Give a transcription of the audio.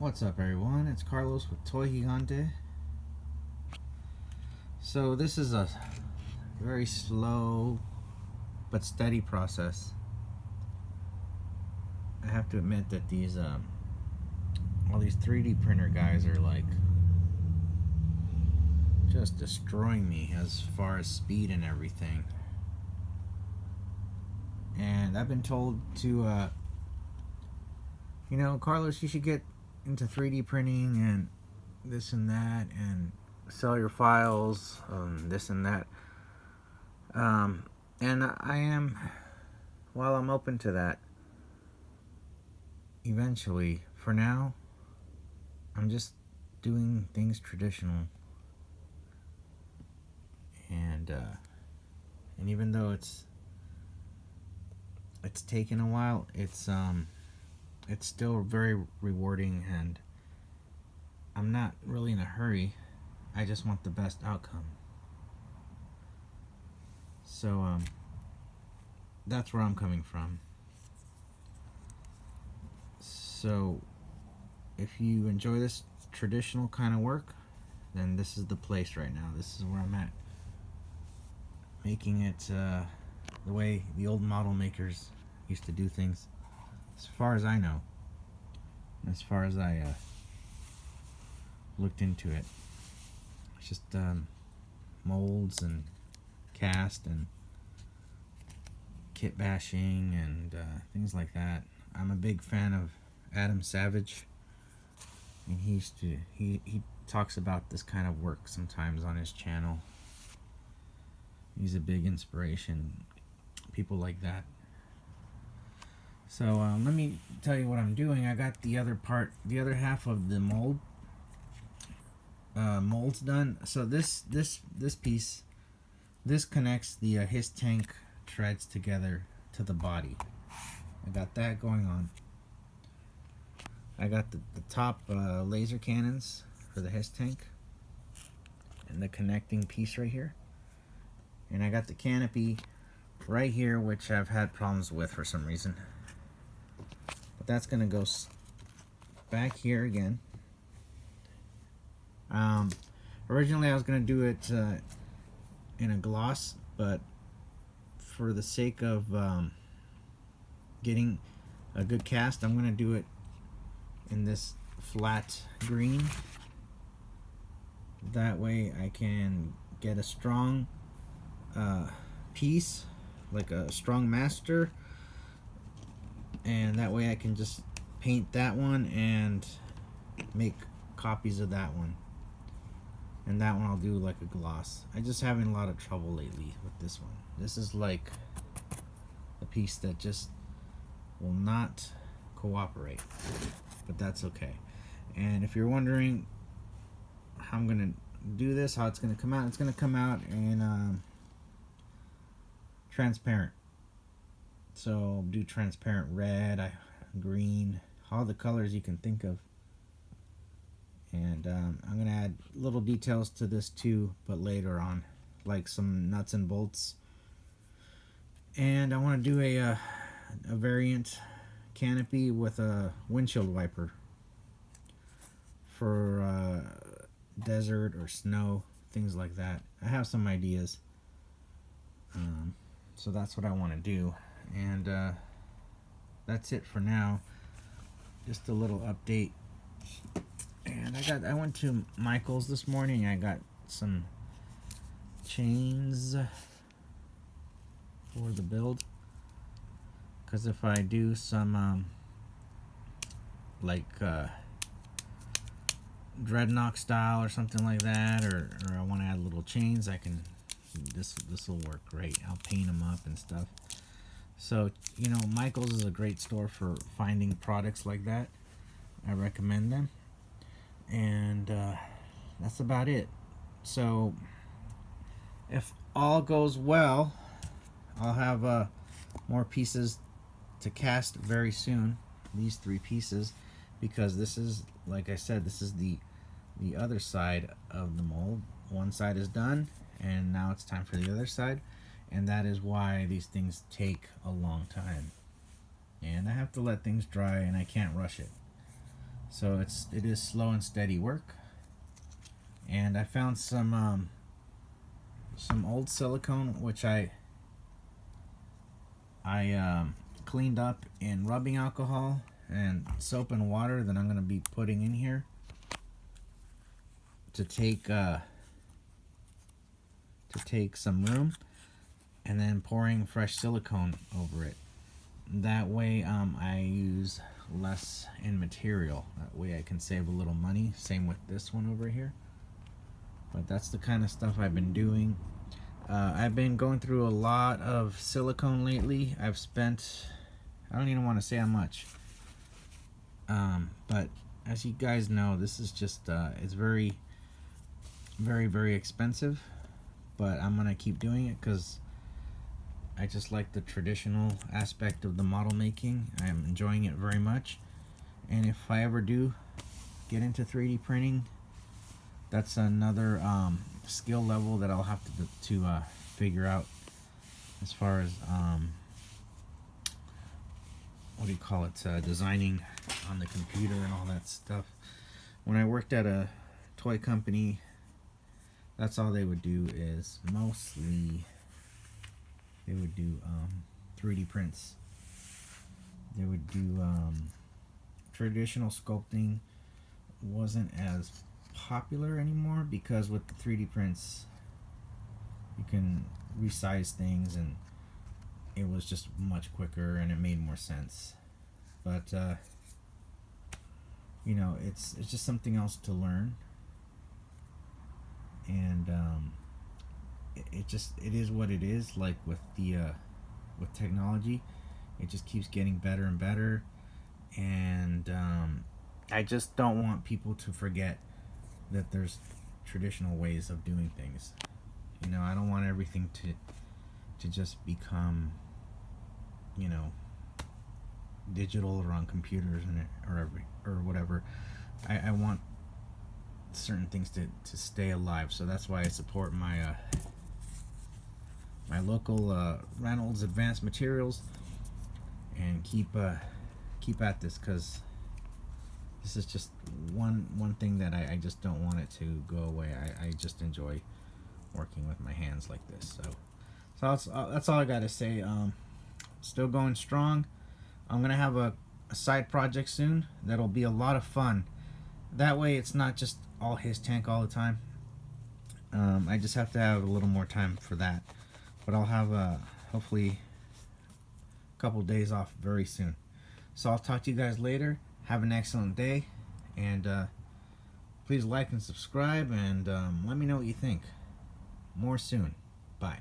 What's up, everyone? It's Carlos with Toy Gigante. So this is a very slow but steady process. I have to admit that these all these 3D printer guys are like just destroying me as far as speed and everything. And I've been told to Carlos, you should get into 3D printing and this and that and sell your files, this and that. And I am, while I'm open to that, eventually, for now, I'm just doing things traditional. And even though it's taken a while, it's still very rewarding, and I'm not really in a hurry. I just want the best outcome. So that's where I'm coming from. So if you enjoy this traditional kind of work, then this is the place right now. This is where I'm at, making it the way the old model makers used to do things, as far as I know, as far as I looked into it. It's just molds and cast and kit bashing and things like that. I'm a big fan of Adam Savage, and he talks about this kind of work sometimes on his channel. He's a big inspiration, people like that. So let me tell you what I'm doing. I got the other half of the molds done. So this piece, this connects the his tank treads together to the body. I got that going on. I got the top laser cannons for the his tank and the connecting piece right here. And I got the canopy right here, which I've had problems with for some reason. But that's going to go back here again. Originally I was going to do it in a gloss, but for the sake of getting a good cast, I'm going to do it in this flat green. That way I can get a strong piece, like a strong master, and that way I can just paint that one and make copies of that one, and that one I'll do like a gloss. I'm just having a lot of trouble lately with this one. This is like a piece that just will not cooperate, but that's okay. And if you're wondering how I'm gonna do this, how it's gonna come out, it's gonna come out in transparent. So I'll do transparent red, green, all the colors you can think of. And I'm gonna add little details to this too, but later on, like some nuts and bolts. And I want to do a variant canopy with a windshield wiper for desert or snow, things like that. I have some ideas. So that's what I want to do. And that's it for now. Just a little update. And I went to Michael's this morning. I got some chains for the build, because if I do some like dreadnought style or something like that, or I want to add little chains, I can. This will work great. I'll paint them up and stuff. So Michael's is a great store for finding products like that. I recommend them. And that's about it. So if all goes well, I'll have more pieces to cast very soon. These 3 pieces, because this is, like I said, this is the other side of the mold. One side is done, and now it's time for the other side, and that is why these things take a long time. And I have to let things dry, and I can't rush it. So it is slow and steady work. And I found some old silicone which I cleaned up in rubbing alcohol and soap and water that I'm going to be putting in here to take some room, and then pouring fresh silicone over it. That way I use less in material. That way I can save a little money. Same with this one over here. But that's the kind of stuff I've been doing. I've been going through a lot of silicone lately. I've spent, I don't even want to say how much. But as you guys know, this is just, it's very, very, very expensive. But I'm going to keep doing it because I just like the traditional aspect of the model making. I'm enjoying it very much. And if I ever do get into 3D printing, that's another skill level that I'll have to figure out as far as what do you call it, designing on the computer and all that stuff. When I worked at a toy company, that's all they would do is mostly they would do 3D prints. They would do traditional sculpting wasn't as popular anymore because with the 3D prints you can resize things and it was just much quicker and it made more sense. But you know, it's just something else to learn, and it is what it is. Like with the with technology, it just keeps getting better and better, and I just don't want people to forget that there's traditional ways of doing things. You know, I don't want everything to just become, you know, digital or on computers and or whatever. I want certain things to stay alive. So that's why I support my my local Reynolds Advanced Materials and keep at this, because this is just one thing that I just don't want it to go away. I just enjoy working with my hands like this. So that's all I gotta say. Still going strong. I'm gonna have a side project soon that'll be a lot of fun. That way it's not just all HISS-TANK all the time. I just have to have a little more time for that. But I'll have hopefully a couple days off very soon. So I'll talk to you guys later. Have an excellent day, and please like and subscribe, and let me know what you think. More soon. Bye.